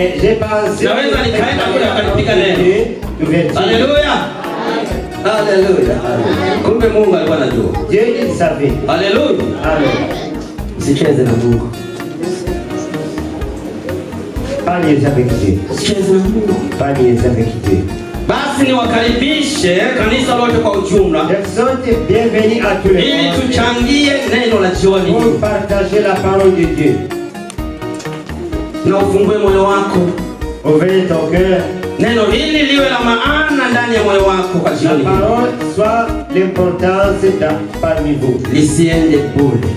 Mais j'ai pensé. Naweza nikaenda kule akanipiga neno. Haleluya. Haleluya. Kumbe Mungu alikuwa anajua. Dieu il savait. Haleluya. Amen. Usicheze na Mungu. Pas liés avec Dieu. Usicheze na Mungu. Pas liés avec Dieu. Basi niwakaribishe kanisa lote kwa ujumla. Bienvenue à tous les ili tuchangie neno la jioni. Pour partager la parole de Dieu. Na ufungue moyo wako. Ouvre ton cœur. Neno hili liwe la maana ndani ya moyo wako kwa jioni. La parole soit l'importance parmi vous. Lisiende bure.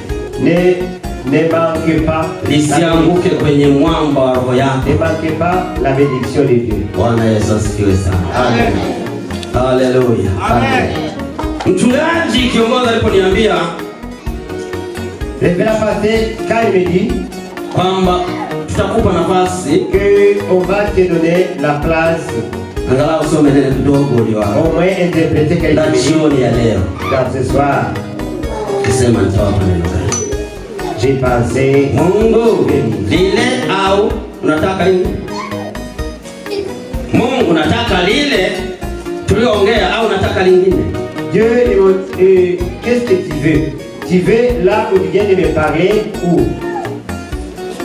Ne manquez pas. Lisianguke kwenye mwamba wa roho yako. Ne manquez pas la bénédiction de Dieu. Bwana Yesu asifiwe sana. Amen. Haleluya. Amen. Mchungaji kiongozi aliponiambia Révérend pasteur quand il me dit kwamba tutakupa nafasi que on va te donner la place. Angalau usome neno kidogo uliwako. Au moins interpréter quelque chose. Jioni ya leo. Dans ce soir. Kisema nitawapa neno gani? J'ai pensé Mungu lile au unataka nini? Mungu unataka lile tuliongea au unataka lingine? Dieu qu'est-ce que tu veux? Tu veux là où tu viens de me parler ou?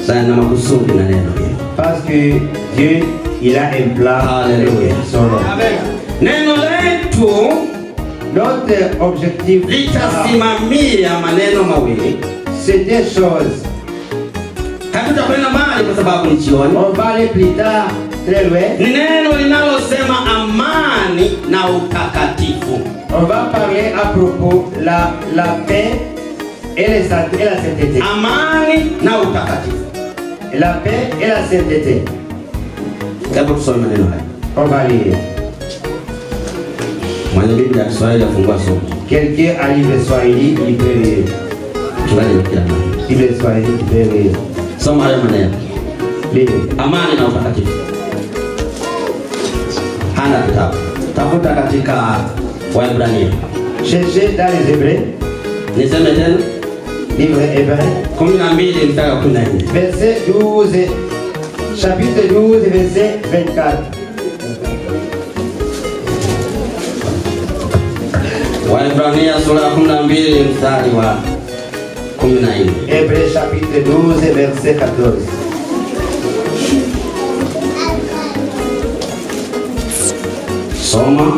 Sana makusudi na neno hilo. Parce que Dieu il a un plan. Haleluya. Amen. Neno letu notre objectif litasimamia maneno mawili. C'est des choses. Hatutakwenda mbali kwa sababu ni jioni. On va aller plus tard, très loin. Ni neno linalosema amani na utakatifu. On va parler à propos la paix et la sainteté. Amani na utakatifu. La paix et la sainteté. Hebu tusome maneno haya. On va lire. Mwenye Biblia ya Kiswahili afungua somo. Quelqu'un a livre Swahili, il peut lire. Livre Swahili, il peut lire. Soma haya maneno. Lire. Amani na utakatifu. Hana kitabu. Tafuta katika Waebrania. Cherchez dans les Hébreux. Niseme tena. Livre Hébreux. 12 mstari wa 14. Verset 12. Chapitre 12, verset 24. Waebrania sura ya 12 mstari wa 14. Hébreux chapitre 12, verset 14. Soma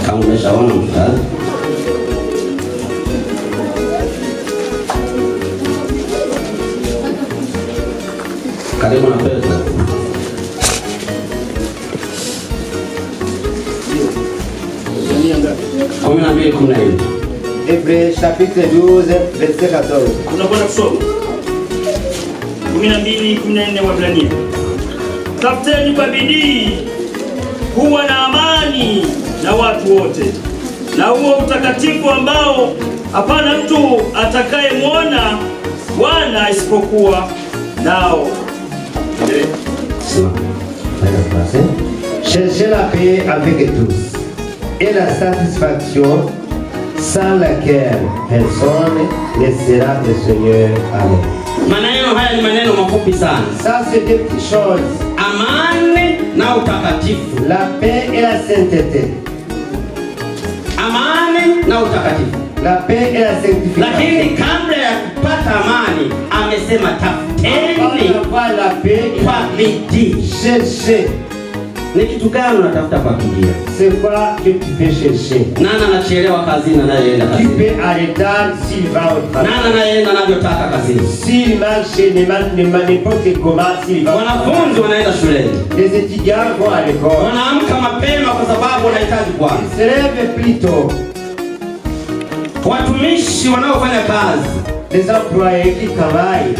kama umeshaona mstari. Karibu na Petro. Hébreux chapitre 12, verset 14. Tunakwenda kusoma 12:14 Waebrania. Tafuteni kwa bidii kuwa na amani na watu wote, na huo utakatifu ambao hapana mtu atakayemwona Bwana isipokuwa nao. Cherchez la paix avec tous et la satisfaction sans laquelle personne ne sera le Seigneur. Amen. Maneno haya ni maneno mafupi sana. Ça c'est des petites choses. Amani na utakatifu. La paix et la sainteté. Amani na utakatifu. La paix et la sanctification. Lakini kabla ya kupata amani amesema tafuteni la paix kwa bidii. Cherchez. Ni kitu gani unatafuta kwa bidii? C'est quoi que tu peux chercher? Nani anachelewa kazini na anayeenda kazini? Qui peut arrêter s'il va au travail? Nani anayeenda anavyotaka kazini? S'il marche n'importe comment, s'il va. Wanafunzi wanaenda shuleni. Les étudiants vont à l'école. Wanaamka mapema kwa sababu wanahitaji kuamka. Ils se lèvent plus tôt. Watumishi wanaofanya kazi, les employés qui travaillent,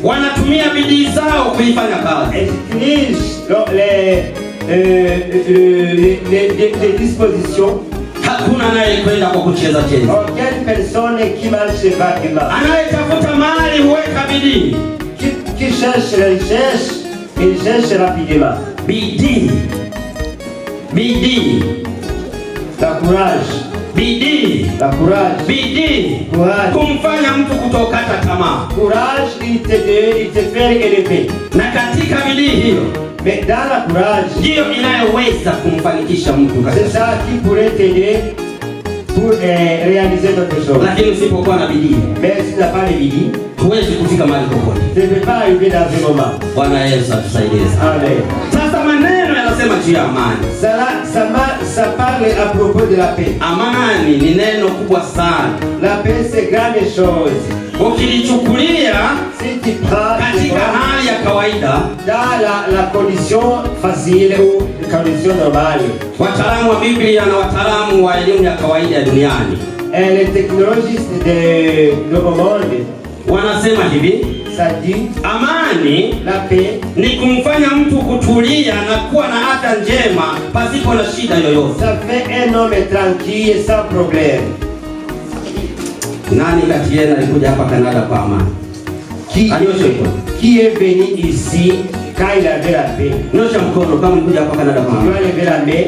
wanatumia bidii zao kuifanya kazi. Ils utilisent les dispositions. Hakuna anayekwenda kwa kucheza cheza. Aucune personne qui marche vaguement. Anayetafuta mali huweka bidii. Qui cherche la richesse, il cherche rapidement. Bidii. Bidii. La courage. bidii, la courage, bidii courage, kumfanya mtu kutokata tamaa. courage, il te fait élever. Na katika bidii hiyo, Mais dans la courage, ndiyo inayoweza kumfanikisha mtu c'est ça qui pourrait t'aider pour réaliser d'autres choses. Lakini usipokuwa na bidii, Mais si tu n'as pas de bidii, huwezi kufika mahali popote. tu ne peux pas arriver dans un moment. Bwana Yesu atusaidie. Amen. Sasa maneno yanasema juu ya amani. Ça parle à propos de la paix. Amani ni neno kubwa sana. La paix, c'est grande chose. Ukilichukulia Si tu prends katika hali ya kawaida, dans la condition facile ou la condition normale, wataalamu wa Biblia na wataalamu wa elimu ya kawaida ya duniani, les technologistes de monde, wanasema hivi, ça dit amani la paix, ni kumfanya mtu kutulia na kuwa na afya njema pasipo na shida yoyote. ça fait un homme tranquille et sans problème. Nani kati yenu alikuja hapa Canada kwa amani? Qui est venu ici quand il avait la paix? Nyosha mkono kama mlikuja hapa Canada kwa Tu amani. vas lever la main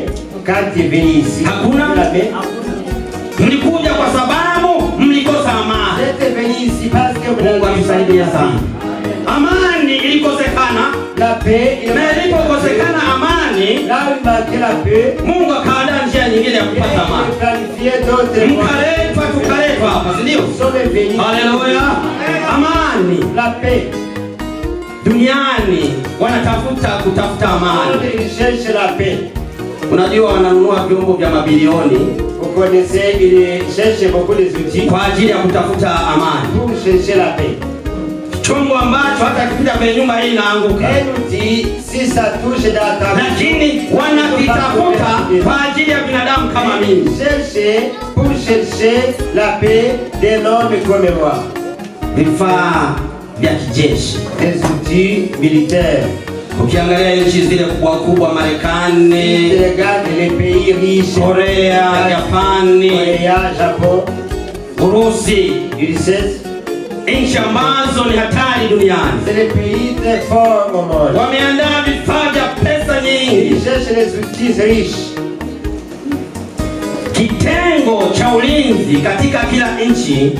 quand tu es venu ici. Hakuna? La main. Mlikuja kwa sababu mlikosa amani. Vous êtes venu ici parce que vous Mungu avez atusaidie sana. Amani ilikosekana, la paix. na ilipokosekana amani, Là où il manquait la paix, Mungu akaandaa njia nyingine ya kupata amani. il planifiait d'autres moyens. Tukaletwa hapa, si ndio? Nous sommes venus. Haleluya. Amani La paix. duniani kutafuta amani. Il cherche la paix. Unajua wananunua vyombo vya mabilioni Vous connaissez, il cherche beaucoup de outils kwa ajili ya kutafuta amani. pour chercher la paix. Chombo ambacho hata kipita kwenye nyumba hii inaanguka, Un outil, si ça touche dans ta vie, lakini wanakitafuta kwa ajili ya binadamu kama mimi. pour chercher la paix d'un homme comme moi. Vifaa vya kijeshi, Des outils militaires. ukiangalia nchi zile kubwa kubwa, Marekani, Tu regardes les pays riches, Korea, Japani, Korea, Japon, Urusi, URSS, nchi ambazo ni hatari duniani, c'est les pays très forts au monde. wameandaa vifaa vya pesa nyingi. Ils cherchent les outils riches. Kitengo cha ulinzi katika kila nchi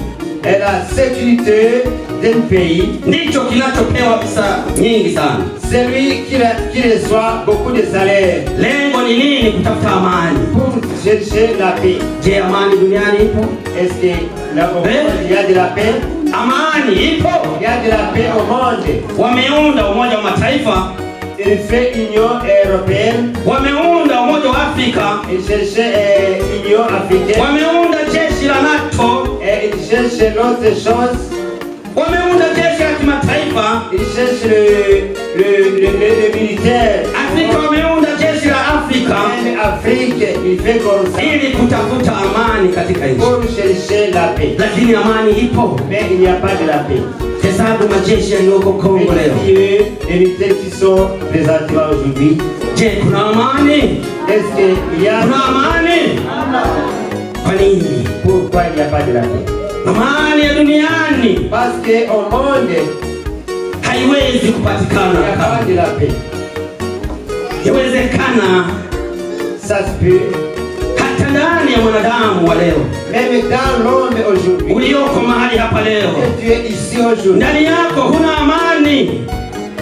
Et la sécurité d'un pays, ndicho kinachopewa pesa nyingi sana. c'est lui qui reçoit beaucoup de salaires Lengo ni nini? Kutafuta amani. pour chercher la paix. Je, amani duniani ipo? Est-ce que là au monde, il y a de la paix? Amani ipo. Il y a de la paix au monde. Wameunda Umoja wa Mataifa, Il fait Union européenne, wameunda Umoja wa Afrika, il cherchait Union africaine, wameunda jeshi la NATO, et il cherche l'autre chose, wameunda jeshi la kimataifa. il cherche le militaire. Afrika wameunda jeshi la Afrika En Afrique, il fait comme ça ili kutafuta amani katika nchi. pour chercher la paix. Lakini amani ipo? Mais il n'y a pas de la paix. Hesabu majeshi yaliyoko Kongo leo. Les militaires qui sont présentement aujourd'hui, Je, kuna amani? est-ce qu'il y a... Kuna amani? Kwa nini? Pourquoi il n'y a pas de la paix? Amani ya duniani Parce qu'au monde, haiwezi il n'y a kupatikana. pas de la paix. Yawezekana Ça se peut. hata ndani ya mwanadamu wa leo Même dans l'homme aujourd'hui, ulioko mahali hapa leo, que tu es ici aujourd'hui, ndani yako huna amani.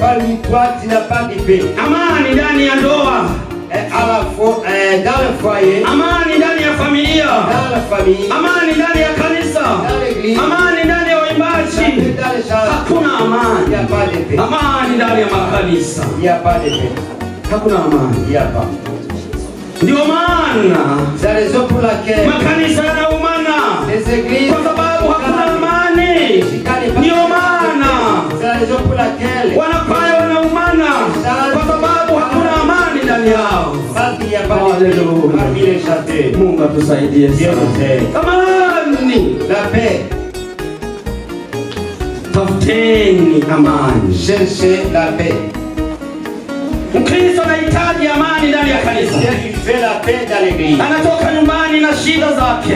parmi toi, tu n'as pas de paix. Amani ndani ya ndoa, À la fois, dans le foyer, amani ndani ya familia, dans la famille, amani ndani ya kanisa, dans l'église, amani ndani ya waimbaji. dans les gens, Hakuna il n'y amani. a pas de paix. Amani ndani ya makanisa, Il n'y a pas de paix. hakuna amani. Il n'y a pas. Ndio maana C'est la raison pour laquelle makanisa yanaumana, les églises, kwa sababu hakuna amani. Ndio maana c'est la raison pour laquelle wanakwaya wanaumana, kwa sababu hakuna amani ndani yao. parce qu'il n'y a pas de paix parmi les chanteurs. Mungu atusaidie Dieu sana. nous aide. Amani, La paix, tafuteni amani. cherchez la paix. Mkristo anahitaji amani ndani ya kanisa. Dieu il fait la paix dans l'église. Anatoka nyumbani na na shida zake.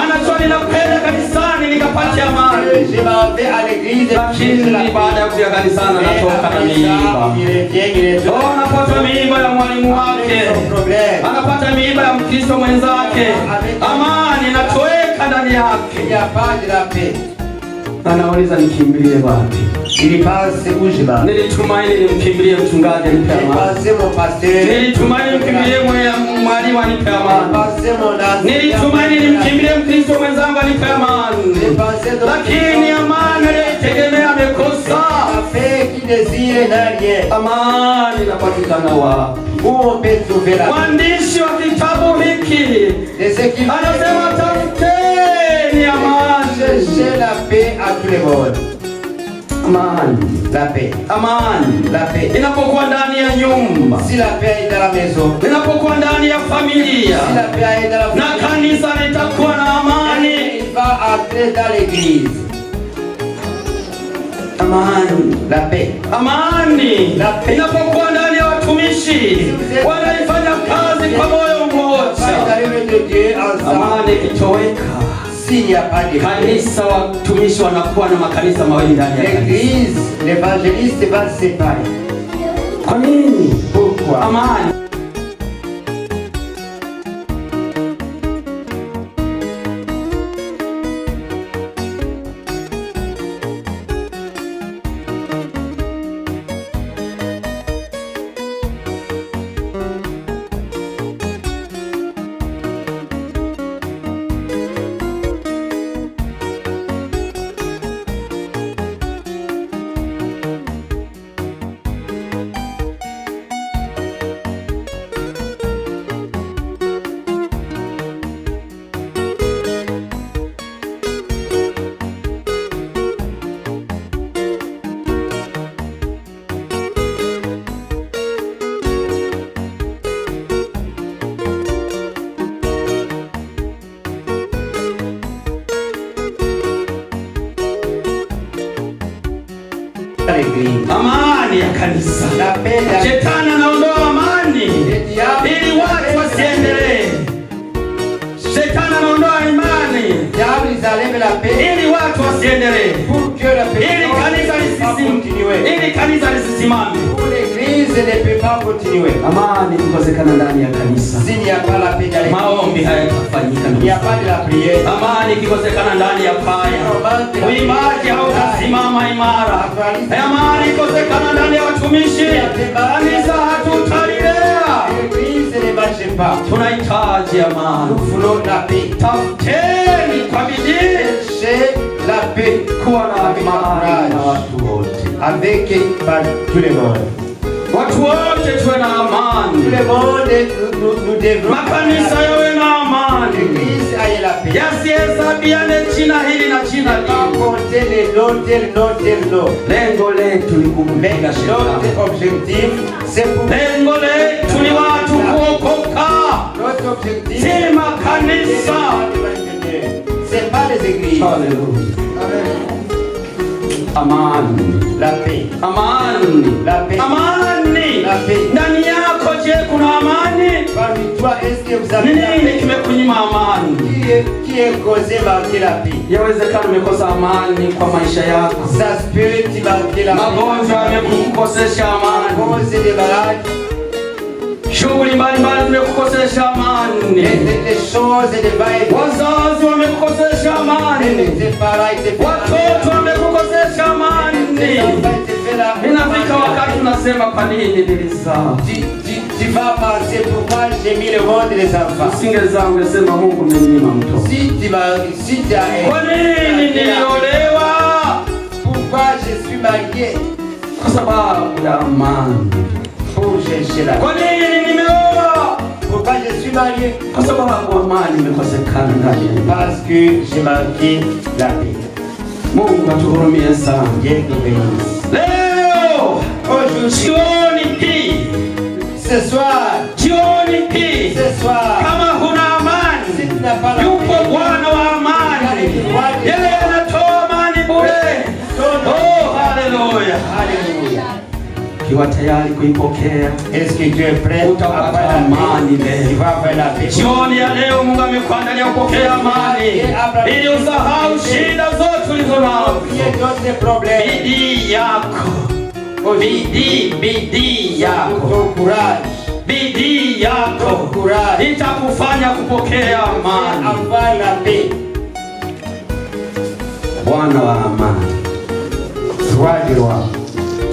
Anajua ninakwenda kanisani nikapate amani. Lakini baada ya kuja kanisani anatoka na mimba. Anapata mimba ya mwalimu wake. Anapata mimba ya Mkristo mwenzake. Amani inatoweka ndani yake. Anauliza nikimbilie wapi? Nilitumaini nimkimbilie mchungaji anipe amani. Nilitumaini nimkimbilie mwalimu anipe amani. Nilitumaini nimkimbilie Mkristo mwenzangu anipe amani. Lakini amani aliyotegemea amekosa. Amani inapatikana wapi? Mwandishi wa kitabu hiki anasema tafuteni amani. Amani inapokuwa ndani ya nyumba, inapokuwa ndani ya familia, na kanisa litakuwa na amani. Amani inapokuwa ndani ya watumishi wanaifanya kazi kwa moyo mmoja. Amani ikitoweka, kanisa watumishi wanakuwa na makanisa mawili ndani ya kanisa. Kwa nini? Amani. Amani ya kanisa. Shetani anaondoa amani ili watu wasiendelee. Shetani anaondoa imani ili watu wasiendelee. Ili kanisa lisisimame. Amani ikosekana ndani ya kanisa, maombi hayatafanyika. Amani ikikosekana ndani ya kwaya, uimbaji hautasimama imara. Amani ikosekana ndani ya watumishi, kanisa hatutalilea. Tunahitaji amani. Tafuteni kwa bidii kuwa na amani na watu wote. Watu wote tuwe na amani. Makanisa yawe na amani. Yasihesabiane china hili na china lile. Lengo letu ni kumpinga shetani. Lengo letu ni watu kuokoka. Si makanisa. Hallelujah. Amani. Amani. Ndani yako je, kuna amani? Nini kimekunyima amani? Yawezekana umekosa amani kwa maisha yako. Magonjwa yamekukosesha amani. Shughuli mbalimbali zimekukosesha amani. Wazazi wamekukosesha amani. Watoto wamekukosesha amani. Inafika wakati unasema kwa nini nilizaa? Usingezaa ungesema Mungu ameninyima mtoto. Kwa nini niliolewa? Kwa sababu ya amani. Kwa nini nimeoa? Kwa sababu amani imekosekana ndani yangu. Mungu atuhurumie sana. Leo jioni hii, jioni hii, kama huna amani, yupo Bwana wa amani. Yeye anatoa amani bure. Oh, haleluya. Ukiwa tayari kuipokea, est-ce que tu es prêt à avoir la amani paix? Tu vas avoir la paix. Jioni ya leo Mungu amekuandalia kupokea amani ili usahau shida zote ulizonazo. Bidii yako, bidii yako, bidii yako itakufanya kupokea amani. Bwana wa amani,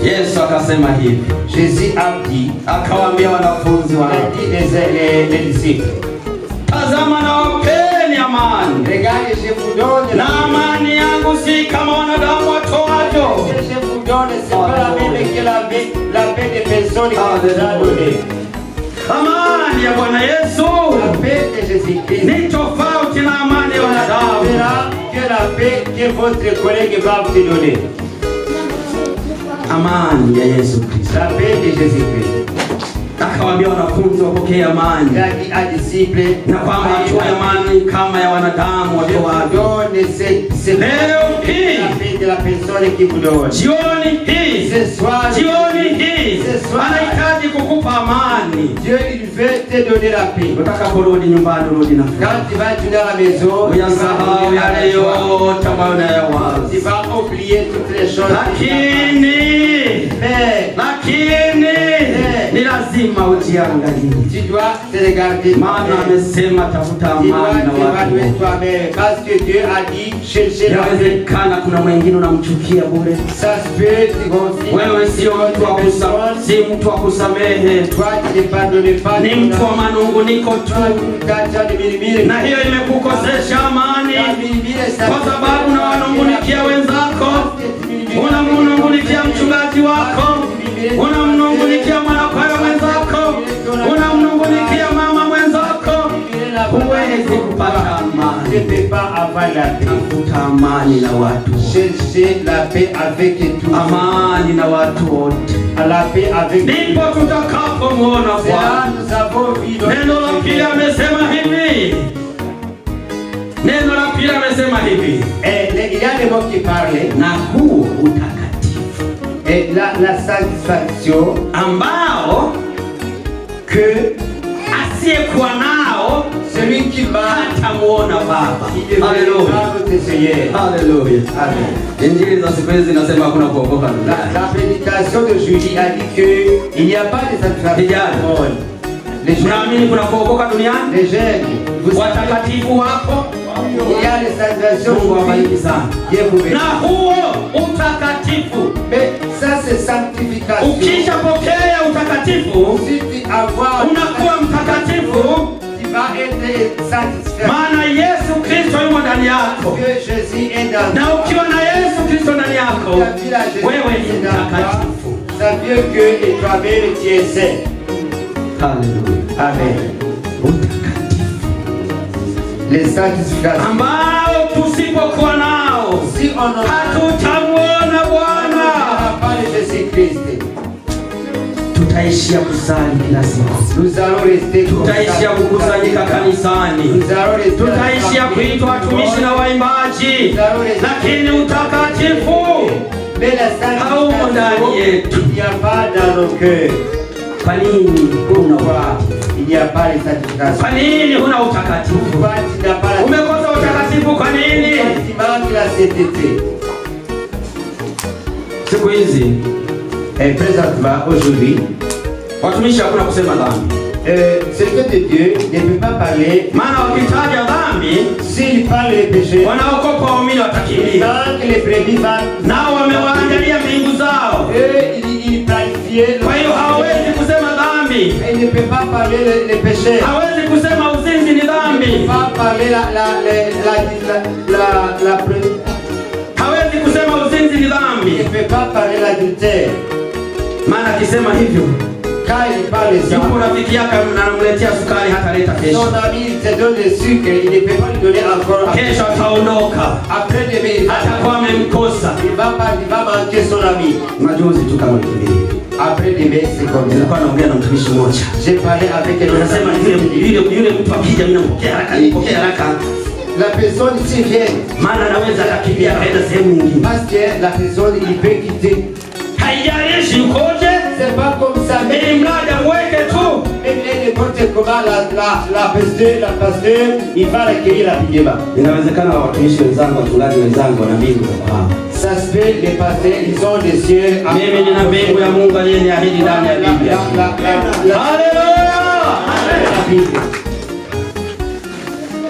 Yesu akasema hivi. Jésus a dit, akawaambia wanafunzi wake, les disciples, tazama na wapeni amani. Regardez, je vous donne na amani yangu si kama wanadamu watoajo. Je vous donne, c'est pas la même que la paix des personnes qui vous a donné. Amani ya Bwana Yesu, la paix de Jésus-Christ ni tofauti na amani ya wanadamu. Que la paix que votre collègue va vous donner. Amani ya Yesu Kristo, la paix de Jésus-Christ. Akawaambia wanafunzi wapokee amani, na kwamba hatua ya amani kama ya wanadamu watoayo. Leo hii, jioni hii, anahitaji kukupa amani. Utakaporudi nyumbani, rudi na furaha. Uyasahau yale yote ambayo unayawaza. Lakini ni lazima ujiangalie. Maana amesema tafuta amani na watu. Yawezekana kuna mwingine unamchukia bure. Wewe sio mtu wa kusamehe, ni mtu wa manunguniko tu, na hiyo imekukosesha amani, kwa sababu na wanungunikia wenzako. Unamnungunikia mchungaji wako, unamnungunikia mwanakwaya mwenzako, unamnungunikia mama mwenzako. Huwezi kupata amani. Tafuta amani na watu, amani na watu wote, ndipo tutakapomwona Bwana. Neno la pili amesema hivi, neno la pili amesema hivi, na huo utakatifu, la satisfaction ambao que asiyekuwa nao celui qui hatamuona Baba. Haleluya, haleluya, amen. Injili za siku hizi nasema hakuna kuokoka duniani. La prédication de Julie a dit que il n'y a pas de satisfaction. Mnaamini kuna kuokoka duniani? Les jeunes, watakatifu wapo. Il y a les salvations. Mungu awabariki sana. Na huo utakatifu, mais ça c'est sanctification. Ukishapokea utakatifu, unakuwa mtakatifu, maana Yesu Kristo yumo ndani yako. Na ukiwa na Yesu Kristo ndani yako, wewe ni mtakatifu. Ça veut que et toi-même tu es saint. Hallelujah. Amen. Les sanctifications ambao tusipokuwa nao hatutamwona Bwana. Tutaishia kusali kila siku, tutaishia kukusanyika kanisani, tutaishia kuitwa watumishi na waimbaji, lakini utakatifu haumo ndani yetu. Kwa nini kwa nini huna utakatifu? Umekosa utakatifu kwa nini? Siku hizi présentement aujourd'hui, watumishi hakuna kusema dhambi. Quelqu'un de Dieu ne peut pas parler. Maana wakitaja dhambi, s'il parle les péchés, wanaokopa waumini watakimbia. Nao wamewaandalia mbingu zao. Kwa hiyo hawezi kusema dhambi. Il ne peut pas parler les péchés. Hawezi kusema uzinzi ni dhambi. Il ne peut pas parler hawezi kusema uzinzi ni dhambi. Il ne peut pas parler l'adultère. Maana akisema hivyo, yuko rafiki yake anamletea sukari hata leta kesho. Son ami te donne le sucre, il ne peut pas lui donner encore. Kesho ataondoka. Après demain, atakuwa amemkosa. Il va manquer son ami. Majuzi tu kama wiki mbili. Après demain, c'est comme ça. Nilikuwa naongea na mtumishi mmoja. J'ai parlé avec un autre. Anasema yule mtu akija mimi nampokea haraka, nipokea haraka. La personne ici vient. Maana anaweza akakimbia kaenda sehemu nyingine. Parce que la personne il peut quitter. Haijalishi ukoje, c'est pas comme ça. Ili mradi amweke tu. Même n'importe comment la pasteur, il va l'accueillir rapidement. Inawezekana watumishi wenzangu, wachungaji wenzangu wana mbingu za kufahamu. Ça se fait, les pasteurs, ils ont des cieux. Mimi nina mbingu ya Mungu aliyeniahidi ndani ya Biblia. Haleluya!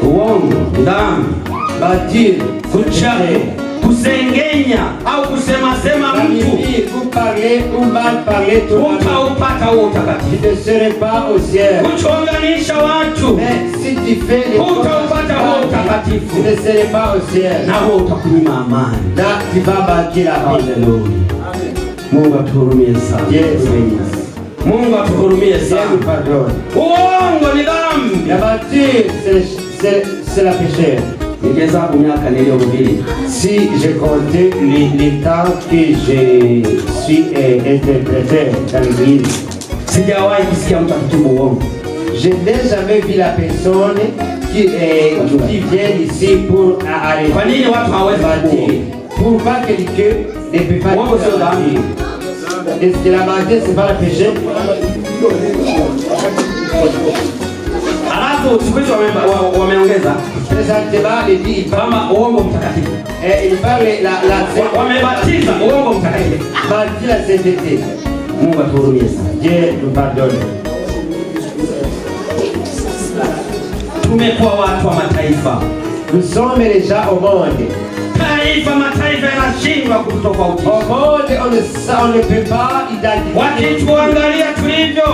Uongo, dhambi, mentir, kuchafu, kusengenya au kusema mtu, utaupata huo utakatifu. Kuchonganisha watu, utaupata huo utakatifu. Na huo utakunyima amani. Haleluya. Mungu atuhurumie sana. Mungu atuhurumie sana. Uongo ni dhambi. La mentir, c'est la péché. Si je comptais les temps que je suis interpréteur dans l'église, je n'ai jamais vu la personne qui vient ici pour arrêter. Pour pas que Dieu ne peut pas mentir. Est-ce que la mentir c'est pas le péché? Alafu siku hizo wameongeza kama uongo mtakatifu. Il parle Wamebatiza uongo mtakatifu. Mentir la sainteté. Mungu atuhurumie sana. Dieu nous pardonne. Tumekuwa watu wa mataifa. Nous sommes les gens au monde. Mataifa yanashindwa kutofautisha. Au monde on ne peut pas identifier. Wakituangalia tulivyo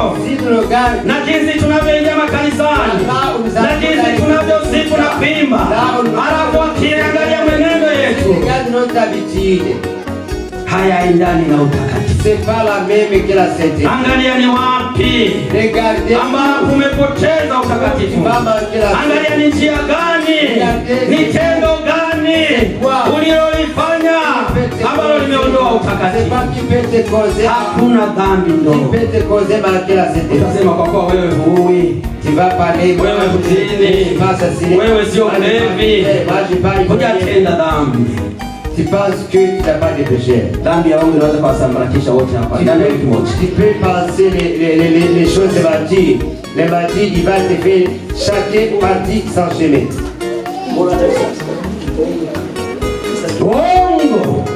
na jinsi tunavyoingia makanisani na jinsi tunavyosifu na kuimba, halafu wakiangalia mwenendo yetu hayaendani na utakatifu. C'est pas la même que la sainteté. Angalia ni wapi ambapo umepoteza utakatifu. Angalia ni njia gani, ni tendo gani ulilolifanya ambalo limeondoa utakatifu. Hakuna dhambi ndogo. Utasema kwa kuwa wewe huui, wewe huzini, wewe sio mlevi, hujatenda dhambi. Tu penses que tu n'as pas de péché. Tu peux penser les choses de mentir. Les mentir, il va te faire chaque partie sans chemin.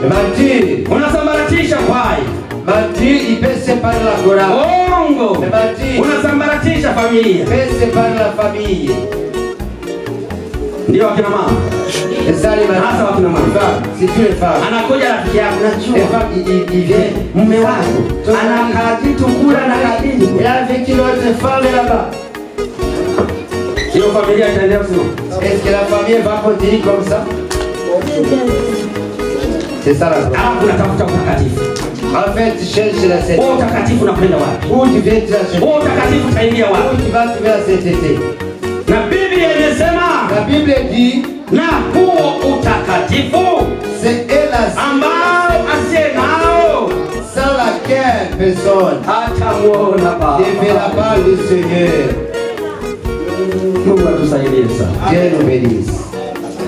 Le mentir, mentir, il peut séparer la chorale. Le mentir, il peut séparer la famille. Ndio akina mama. Hasa wakina mama. Si tu es femme. Anakuja rafiki yako unajua. Il vient. Mume wako. Anakaa kitu kula na kadini. Il a vécu l'autre femme là-bas. Hiyo familia itaendelea kusema. Est-ce que la famille va continuer comme ça? C'est ça la chose. Alafu unatafuta utakatifu. En fait, tu cherches la sainteté. Wewe utakatifu unakwenda wapi? Où tu viens te chercher? Wewe utakatifu utaingia wapi? Où tu vas trouver la sainteté? Na Biblia inasema, la Bible dit, na huo utakatifu c'est la ambao asiye nao sans laquelle personne hatamuona Baba. Ne verra pas le Seigneur. Mungu atusaidie sana. Dieu nous bénisse.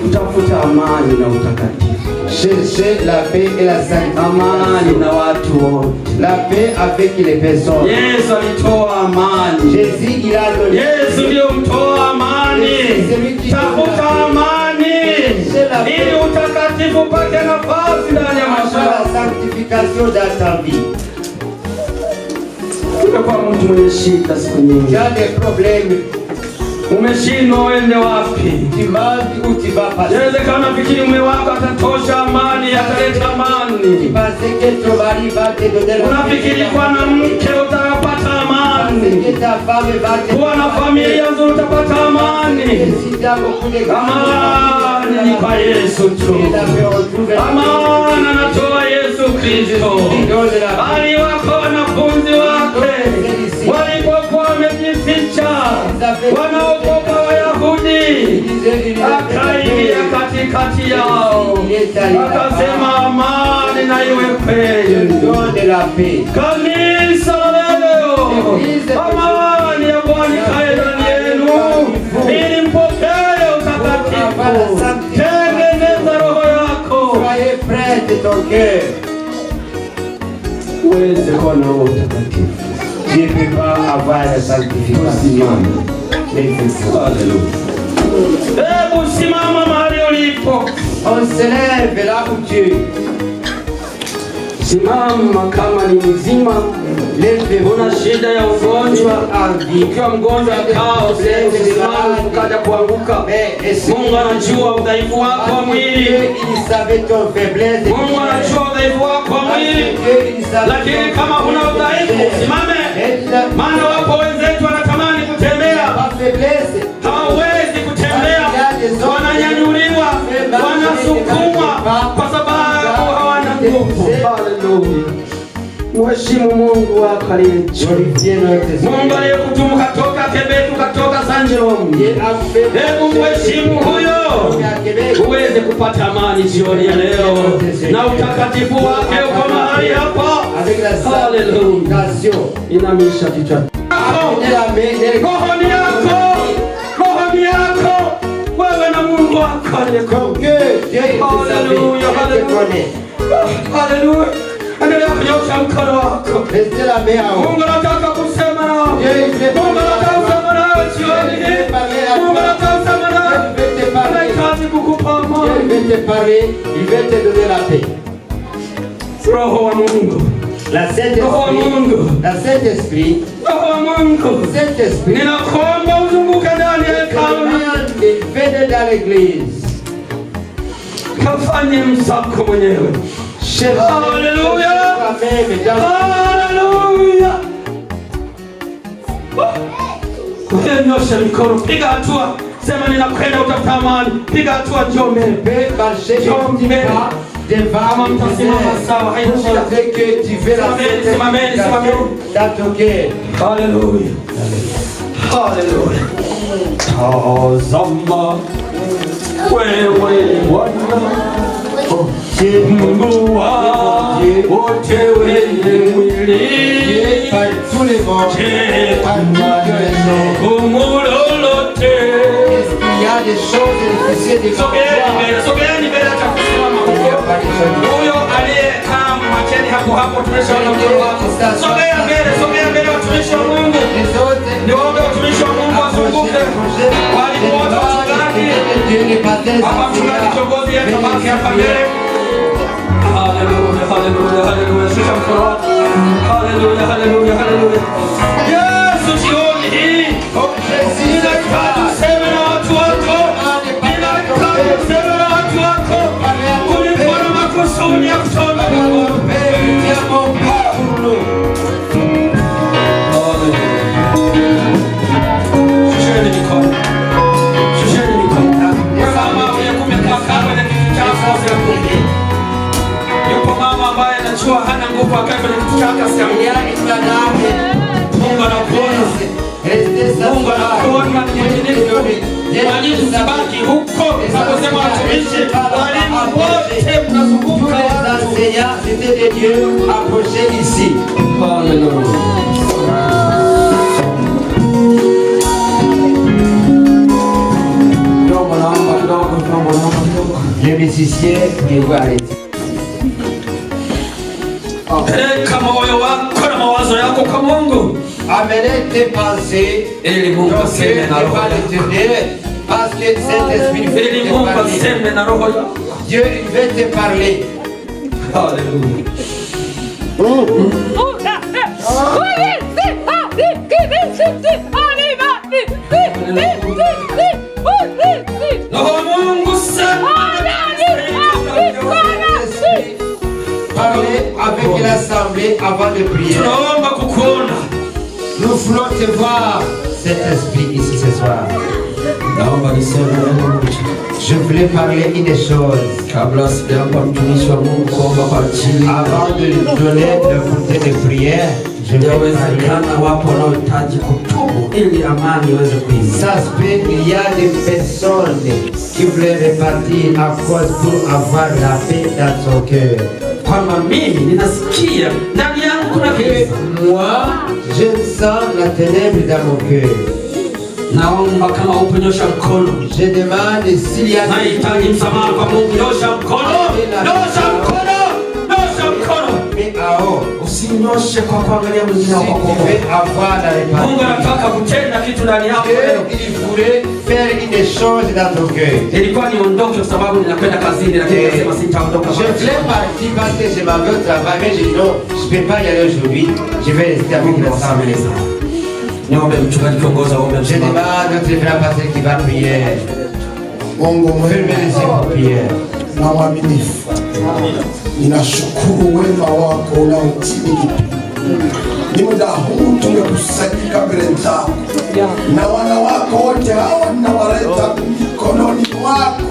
Utafuta amani na utakatifu. Cherchez la paix et la sainteté. Amani na watu wote. La paix avec les personnes. Yesu alitoa amani. Jésus il a donné. Yesu ndio mtoa amani. Tafuta amani ili utakatifu upate nafasi ndani ya maisha yako. La sanctification dans ta vie. Umekuwa mtu mwenye shida siku nyingi. Tu as des problèmes. Umeshindwa uende wapi? Tu manques où tu vas passer. Inawezekana fikiri mume wako atatosha amani, ataleta amani. Tu penses que ton mari va te donner la. Unafikiri kwa na mke utapata amani. Que ta femme va te. Kuwa na familia nzuri utapata amani. Amani ni kwa Yesu tu. Amani anatoa Yesu Kristo. Bali wako wanafunzi wake walipokuwa wamejificha wanaogopa Wayahudi, akaingia katikati yao akasema amani na iwe kwenu. Kanisa leo, amani ya Bwana ikae ndani yenu ili mpokee utakatifu. Tengeneza roho yako uweze kuwa Bwana wa utakatifu. Dieu ne peut pas avoir la sanctification. Hallelujah. Hebu simama mahali ulipo. On se lève là où tu es. Simama kama ni mzima. Una shida ya ugonjwa, ukiwa mgonjwa kaa usimame ukaja kuanguka. Mungu anajua udhaifu wako wa mwili. Mungu anajua udhaifu wako wa mwili. Lakini kama huna udhaifu, simame. Maana wapo wenzetu wanatamani kutembea, hawawezi kutembea, wananyanyuliwa, wanasukumwa kwa sababu hawana nguvu. Hallelujah. Mheshimu Mungu wako aliye juu. Mungu aliyekutuma katoka Quebec, katoka San Jerome. Hebu mheshimu huyo uweze kupata amani jioni ya leo, na utakatifu wake uko mahali hapa. Hallelujah. Inamisha kichwa. Rohoni yako wewe na Mungu wako aliyeko. Hallelujah. Hallelujah. Endelea kunyosha mkono wako. Mungu anataka kusema nao. Mungu anataka kusema nao jioni hii. Mungu anataka kusema nao. Anahitaji kukupa amani. Il veut te donner la paix. Roho wa Mungu. Roho wa Mungu. La Saint-Esprit. Roho wa Mungu. Saint-Esprit. Ninakuomba uzunguke ndani ya hekalu. Venez dans l'église. Kafanye msako mwenyewe. Hallelujah. Hallelujah. Nyosha mikono, piga hatua. Sema ninakwenda utafuta amani. Piga hatua, njoo mbele. Njoo mbele. Kama mtasimama sawa, haina shida. Simameni. Hallelujah. Hallelujah. Tazama wewe Bwana Mungu wote wenye mwili, umulolote. Sogeeni mbele hata kusimama huyo aliyekaa, mwacheni hapo, tumeshaona mkono wako. Sogea mbele watumishi wa Mungu. Niombe watumishi wa Mungu wazunguke. Walimu wote wachungaji, hapa mchungaji kiongozi yetu baki hapa mbele. Hallelujah. Shika mkono wako. Hallelujah. Yesu jioni hii ninataka useme na watu wako. Kulikuwa na makusudi ya kutoka Mungu. Shusheni mikono. Mama umekumbuka kama na kitu chako cha Mungu. Yupo mama ambaye anajua hana nguvu akae kwenye kitu chake asiamia. Mungu anakuona. Mungu anakuona ni walimu sabaki huko. Naposema watumishi, walimu wote mnazunguka watu. C'était des dieux approchés ici. Les musiciens qui vont arrêter. Peleka moyo wako na mawazo yako kwa Mungu. Amenez tes pensées Ili Mungu aseme na roho yako. Parce que Saint-Esprit veut Ili te Mungu parler. aseme na roho yako. Dieu veut te parler. Hallelujah. Roho Mungu sema. Parlez avec l'assemblée avant de prier. Tunaomba kukuona. Nous voulons te voir, Saint-Esprit, ici ce soir. Naomba niseme neno moja. Je voulais parler une chose. Kabla sijampa mtumishi wa Mungu kuomba kwa ajili. Avant de lui donner le bouquet de prière, je vais parler. Yawezekana wapo wanaohitaji kutubu ili amani iweze kuingia. Ça se peut qu'il y a des personnes qui voulaient repartir à cause pour avoir la paix dans son cœur. Kwamba mimi ninasikia ndani yangu kuna giza. Moi, je sens la ténèbre dans mon cœur. Naomba kama uponyosha mkono. Je demande s'il y a nahitaji msamaha kwa Mungu. Nyosha mkono. Mais Usinyoshe kwa kuangalia mwingine wako. Mungu anataka kutenda kitu ndani yako leo. Ilikuwa niondoke kwa sababu ninakwenda kazini, lakini nasema sitaondoka. Je voulais partir parce que je m'en vais au travail, mais je dis non, je peux pas y aller aujourd'hui. Je vais rester avec l'assemblée. Niombe mchungaji kiongoza ombe. Je demande notre frère pasteur qui va prier. Mungu mwema kwa prier. Na waaminifu. Ninashukuru wema wako unaotimia kipimo. Ni muda huu tumekusanyika mbele zako. Na wana wako wote hawa ninawaleta mikononi mwako.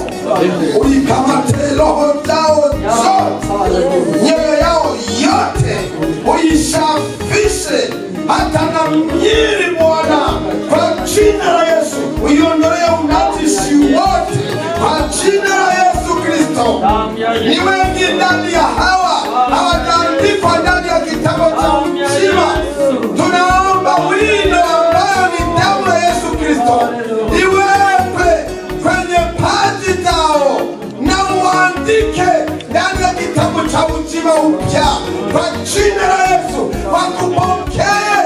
Uikamate roho zao zote. Nyoyo yao yote. Uisafishe. Hata na mwili Bwana. Kwa jina la Yesu. Uiondolee unajisi wote. Kwa jina la Yesu Kristo. Ni wengi ndani ya hawa hawajaandikwa ndani ya kitabu cha uzima. Tunaomba wino ambayo ni damu ya Yesu Kristo iwekwe kwenye paji zao na uandike ndani ya kitabu cha uzima upya. Kwa jina la Yesu wakupokee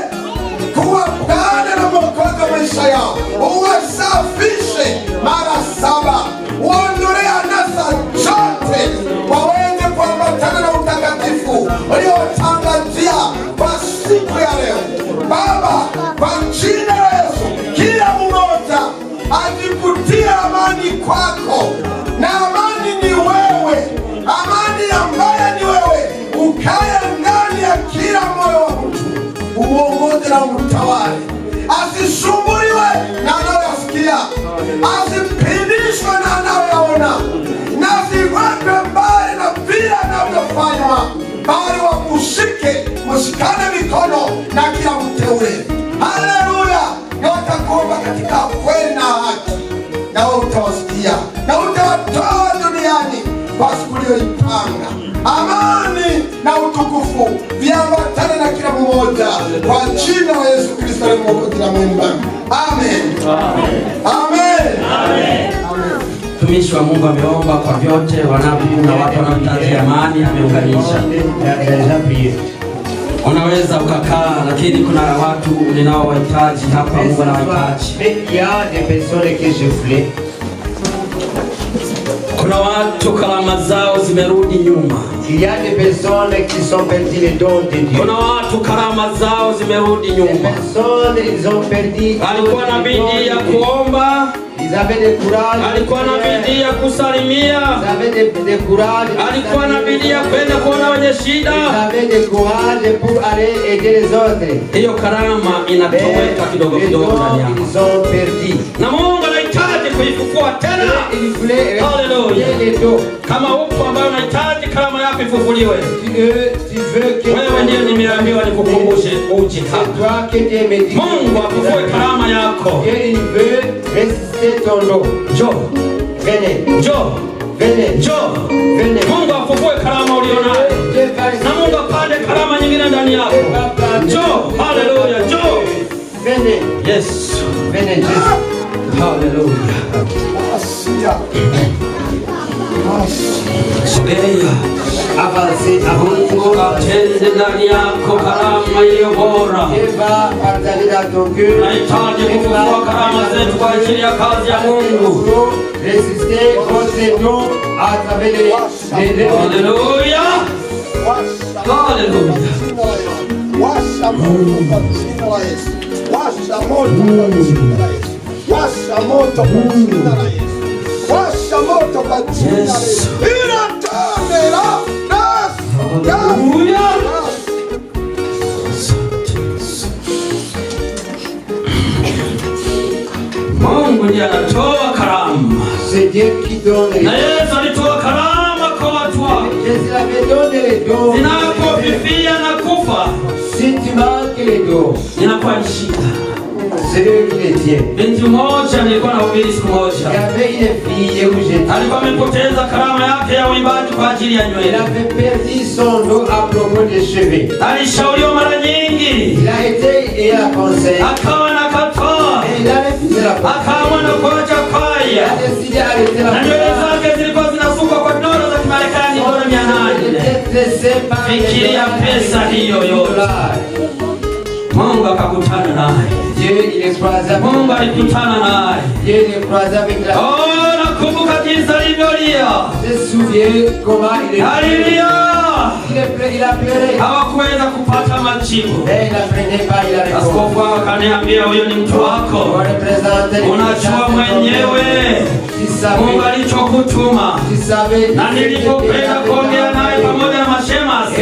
kuwa Bwana na Mwokozi wa maisha yao. Uwasafishe mara 7. Uondolee anasa zote, waweze kuambatana na utakatifu uliotangazia kwa siku ya leo. Baba, kwa jina la Yesu, kila mmoja ajivutie amani kwako, na amani ni wewe, amani ambaye ni wewe, ukaya ndani ya kila moyo wa mtu, umuongoze na umtawale, asisumbuliwe na anayoyasikia, asipindishwe na anayoyaona, na asiwekwe mbali na vile anavyofanywa, bali wakushike, mshikane mikono na kila mteule. Haleluya! Na watakuomba katika kweli na haki, na wewe utawasikia na utawatoa duniani kwa siku uliyoipanga. Amani na utukufu viambatane na kila mmoja, kwa jina la Yesu Kristo aliye Mwokozi na Mungu. Amen. Amen. Amen. Mtumishi wa Mungu ameomba kwa vyote wanavyo na watu wanaohitaji amani, ameunganisha. Unaweza ukakaa, lakini kuna watu ninaowahitaji hapa. Mungu anawahitaji. Kuna watu karama zao zimerudi nyuma. Il y a des personnes qui sont perdues les dons de Dieu. Kuna watu karama zao zimerudi nyuma. Les personnes, ils ont perdu. Alikuwa na bidii ya kuomba. Ils avaient des courage. Alikuwa na bidii ya kusalimia. Ils avaient des courage. Alikuwa na bidii ya kwenda kuona wenye shida. Ils avaient des courage pour aller aider les autres. Hiyo karama inatoweka kidogo kidogo ndani yako. Ils ont perdu. Na Mungu anahitaji kuifufua tena. Haleluya. Kama upo ambaye unahitaji karama yako ifufuliwe, wewe ndiye nimeambiwa nikukumbushe uje hapa. Mungu afufue karama yako. Njoo. Mungu afufue karama ulionayo. Na Mungu apande karama nyingine ndani yako. Njoo. Haleluya. Njoo. Yes. Haleluya. Sogea. Mungu atende ndani yako karama iliyo bora. Nahitaji kufufua karama zetu kwa ajili ya kazi ya Mungu. Haleluya. Haleluya. Washa moto kwa jina la Yesu. Washa moto kwa jina la Yesu. Washa moto kwa jina la Yesu. Washa moto kwa jina la Yesu. Inatendela. Haleluya. Mungu ndiye anatoa karama. Na Yesu alitoa karama kwa watu wake. Zinapofifia na kufa, inakuwa ni shida. Binti mmoja nilikuwa nahubiri siku moja, alikuwa amepoteza karama yake ya uimbaji kwa ajili ya nywele. Alishauriwa mara nyingi, akawa na kataa, akaamua na kuacha kwaya, na nywele zake zilikuwa zinasukwa kwa dola za Kimarekani, dola 800. Fikiria pesa Mungu akakutana naye. Mungu alikutana naye. Oh, nakumbuka jinsi alivyolia. Alilia. Hawakuweza kupata majibu. Askofu akaniambia, huyo ni mtu wako, unajua mwenyewe Mungu alichokutuma. Na nilipopenda kuongea naye pamoja na mashemasi,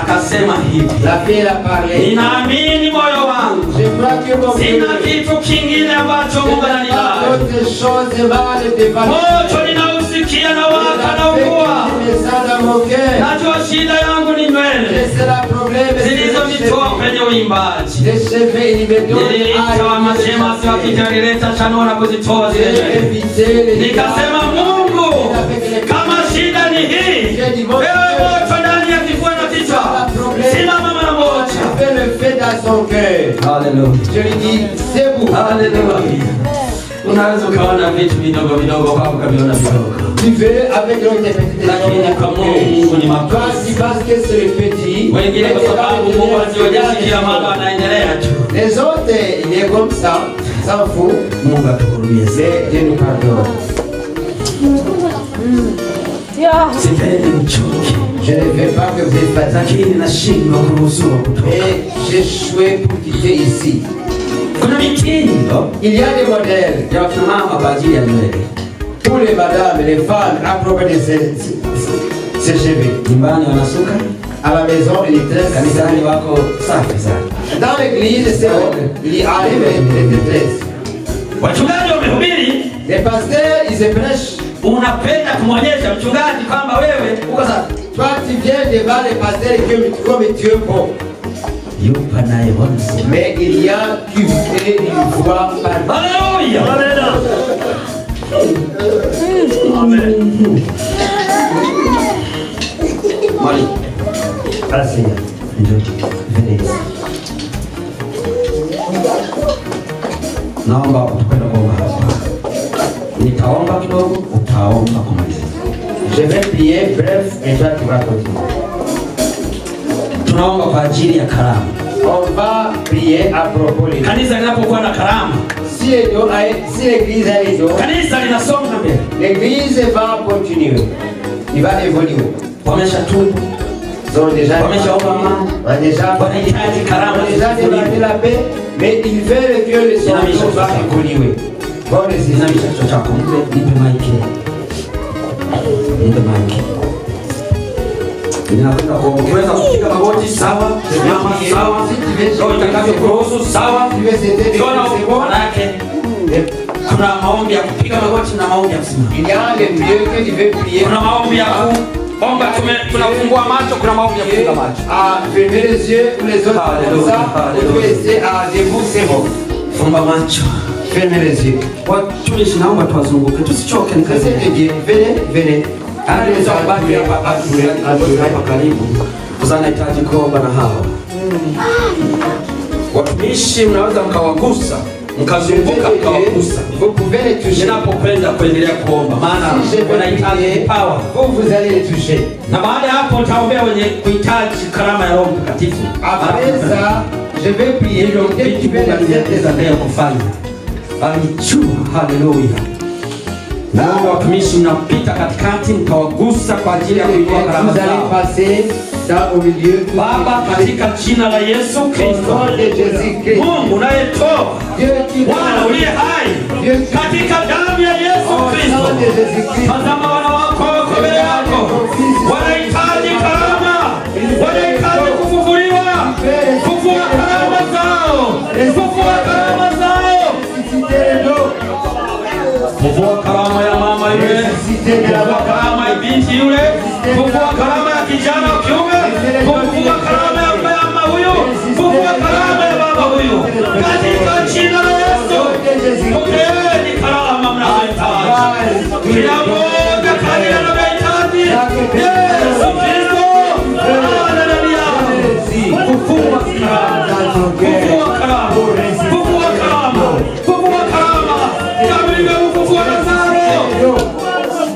akasema hivi, ninaamini moyo wangu, sina kitu kingine ambacho Mungu ananilaye. Moto ninausikia na waka na ugua. Najua shida yangu ni nywele zilizonitoa kwenye uimbaji. Niliita wa mashemasi wakijalileta chano na kuzitoa zile nywele. Nikasema, Mungu, kama shida ni hii, wewe moto ndani ya kifua na kichwa, simama mara moja. Haleluya. Unaweza ukaona vitu vidogo vidogo kwa ukaviona vidogo. Lakini kwa Mungu ni makubwa. Wengine kwa sababu Mungu anajisikia mambo anaendelea tu. Les autres, il est comme ça, s'en fout. Mungu atuhurumie. Dieu nous pardonne. Sipendi mchoke. Je ne veux pas que vous êtes fatigués. Lakini nashindwa kuruhusiwa kutoka. Et j'ai échoué pour quitter ici. Kuna mitindo. Il y a des modèles. Ya wakina mama kwa ajili ya nywele. Pour les madames et les femmes à propos de ces cheveux. Nyumbani wanasuka. À la maison, il est très kanisani wako safi sana. Dans l'église, c'est il y arrive les détresses. Wachungaji wamehubiri. Les pasteurs, ils se prêchent. Unapenda kumwonyesha mchungaji kwamba wewe uko safi. Toi, tu viens devant les pasteurs comme tu es bon. Yupa naye Bwana. Mais il y a qui fait une voix par. Alléluia. Amen. Mali. Merci. Venez. Naomba utakwenda kuomba hapa. Nitaomba kidogo, utaomba kumaliza. Je vais prier bref et toi tu vas continuer. Tunaomba kwa ajili ya karama. On va prier à propos de kanisa linapokuwa na karama. Si l'église a les dons, kanisa linasonga mbele. L'église va continuer. Il va évoluer. Wameshatubu. Ils ont déjà wanahitaji karama, demandé la paix, mais ils veulent que le Seigneur va évoluer. Bon, inamisha kichwa chako, nipe maiki. Nipe maiki. Ninakwenda kuweza kupiga magoti sawa, mama sawa, ndio itakavyokuruhusu sawa. Kiona uko yake. Kuna maombi ya kupiga magoti na maombi ya kusimama. Il y a les prières que tu veux prier. Kuna maombi ya kuomba, tunafungua macho, kuna maombi ya kufunga macho. À fermer les yeux pour les autres comme ça, pour essayer à debout c'est bon. Funga macho. Fermez les yeux. Watumishi naomba tuwazunguke, tusichoke ni kazi. Venez. Anaweza kubaki hapa karibu. Unahitaji kuomba na hawa. Watumishi mnaweza mkawagusa, mkazunguka mkawagusa. Ninapokwenda kuendelea kuomba, maana wanahitaji power. Vous allez les toucher. Na baada ya hapo utaombea wenye kuhitaji karama ya Roho Mtakatifu. Après ça, je vais prier donc tu peux la kufanya. Alijua. Haleluya. Naomba watumishi mnapita katikati mkawagusa kwa ajili ya kuinua karama zao. Baba, katika jina la Yesu Kristo, Mungu unayetoa, Bwana uliye hai, katika damu ya Yesu Kristo, tazama wana wako wako mbele yako, wanahitaji karama, wanahitaji kufufuliwa. Fufua karama zao, fufua karama zao. Fufua karama ya mama yule, fufua karama ya binti yule, fufua karama ya kijana wa kiume, fufua karama ya mama huyu, fufua karama ya baba huyu, katika jina la Yesu. Pokeeni karama mnazohitaji, kila mmoja kadiri anavyohitaji. Yesu Kristo, haleluya. Fufua karama, fufua karama, fufua karama, fufua karama kama ulivyomfufua Lazaro.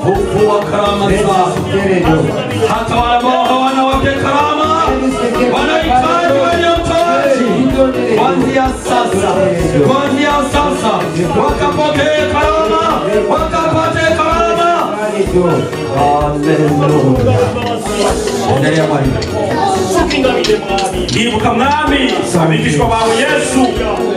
Fufua karama zao, hata wale ambao hawana wake karama kuanzia sasa, kuanzia sasa wakapokee karama, wakapate karama. Haleluya. Endelea mwalimu. Ndibuka mwami abigishwa bawe Yesu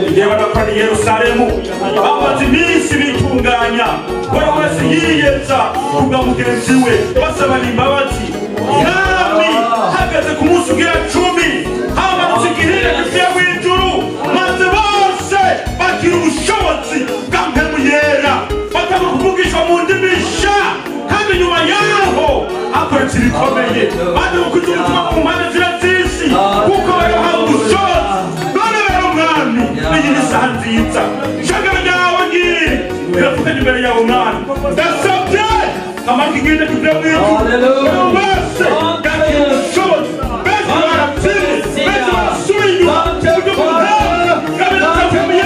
igihe badakora i Yerusalemu bamaze iminsi bitunganya buri wese yiyeza kubwa mugenzi we basaba imbabazi. Mwami hageze ku munsi ugira 10 hamanutse igihirire kivuye mu ijuru maze bose bagira ubushobozi bwa mpemu yera batanga kuvugishwa mu ndimi nshya kandi nyuma yaho hakoretse ibikomeye maze gukuza umutima mu mpande z'isi kuko bayahawe ubushobozi. None rero mwami iyi ni isaha nziza ishaka ryawe ngiri biravuganye imbere yawe mwami ndasabye amajwi ngende kivuye mu ijuru bose bagira ubushobozi bese baratsinze bese barasubiye inyuma uburyo bw'ubwami kabiri kavuye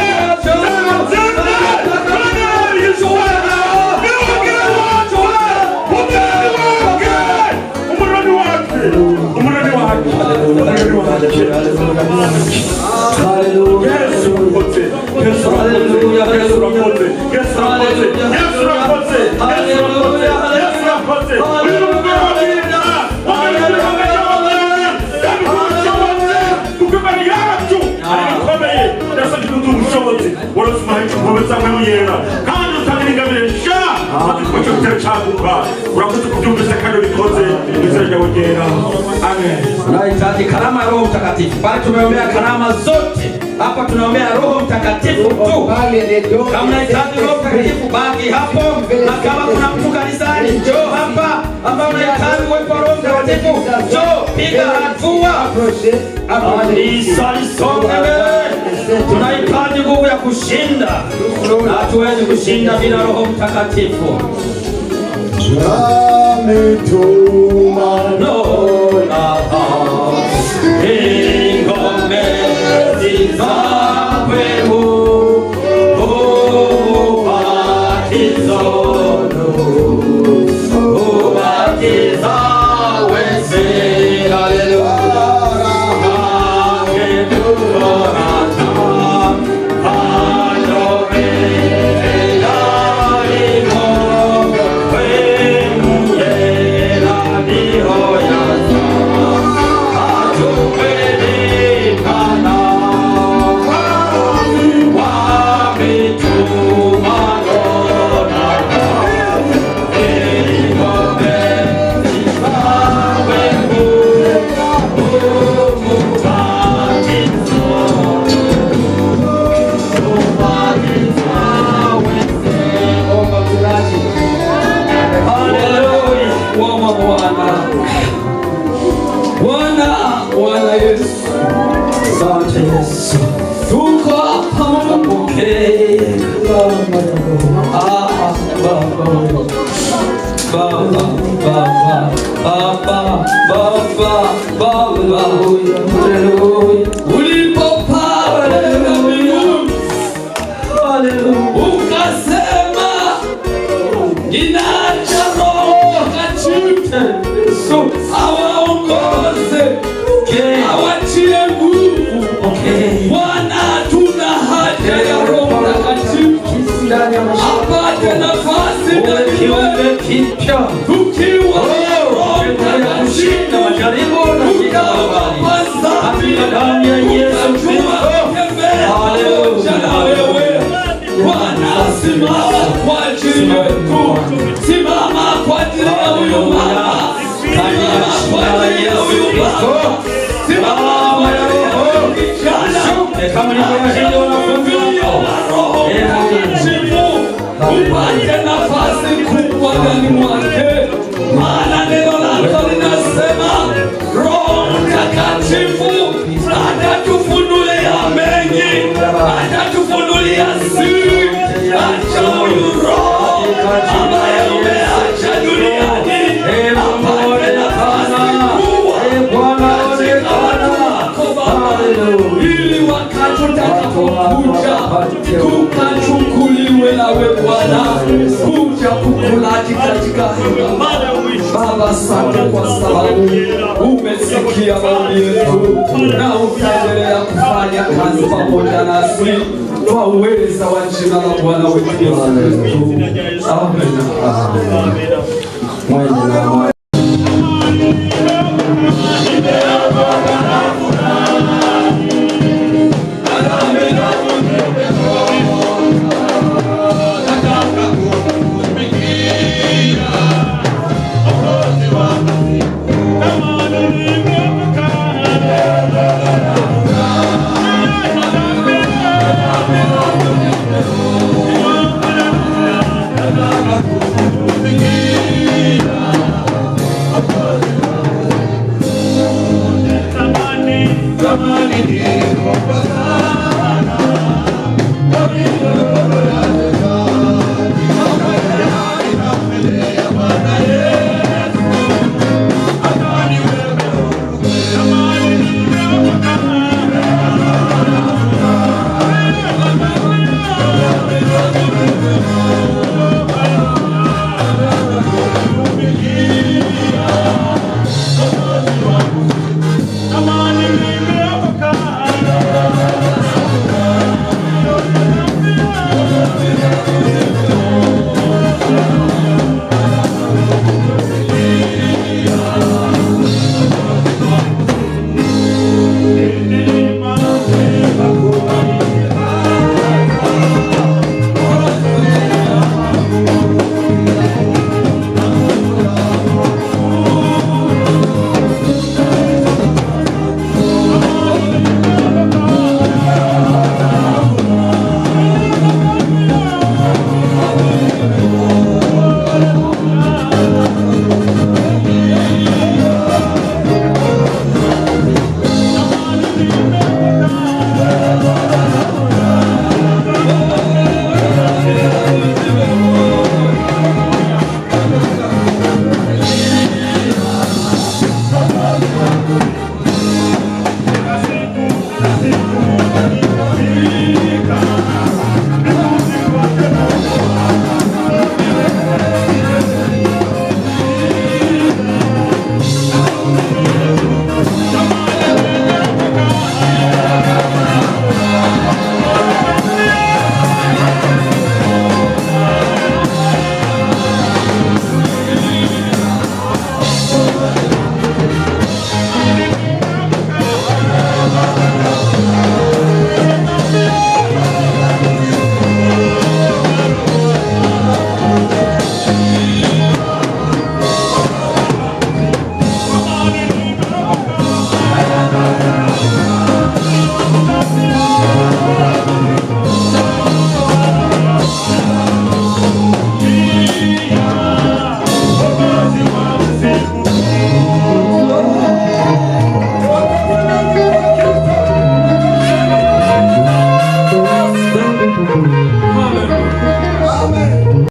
Tunahitaji karama ya Roho Mtakatifu. Bali tumeombea karama zote. Hapa tunaombea Roho Mtakatifu tu. Kama unahitaji Roho Mtakatifu baki hapo, na kama kuna mtu kanisani njoo hapa ambao unahitaji uwepo wa Roho Mtakatifu, njoo piga hatua. Tunahitaji nguvu ya kushinda. Hatuwezi kushinda bila Roho Mtakatifu. Upate nafasi kubwa ndani mwake, maana neno lako linasema Roho Mtakatifu atatufunulia mengi, atatufunulia siri. Acha huyu Roho ambaye umeacha duniani apate nafasi kubwa katika watu wako Baba, ili wakati utakapokuja tukachukuliwe nawe Bwana kuja kukulaji katika hema. Baba, asante kwa sababu umesikia maombi yetu na utaendelea kufanya kazi pamoja nasi kwa uweza wa jina la Bwana wetu Yesu Kristo. Amen.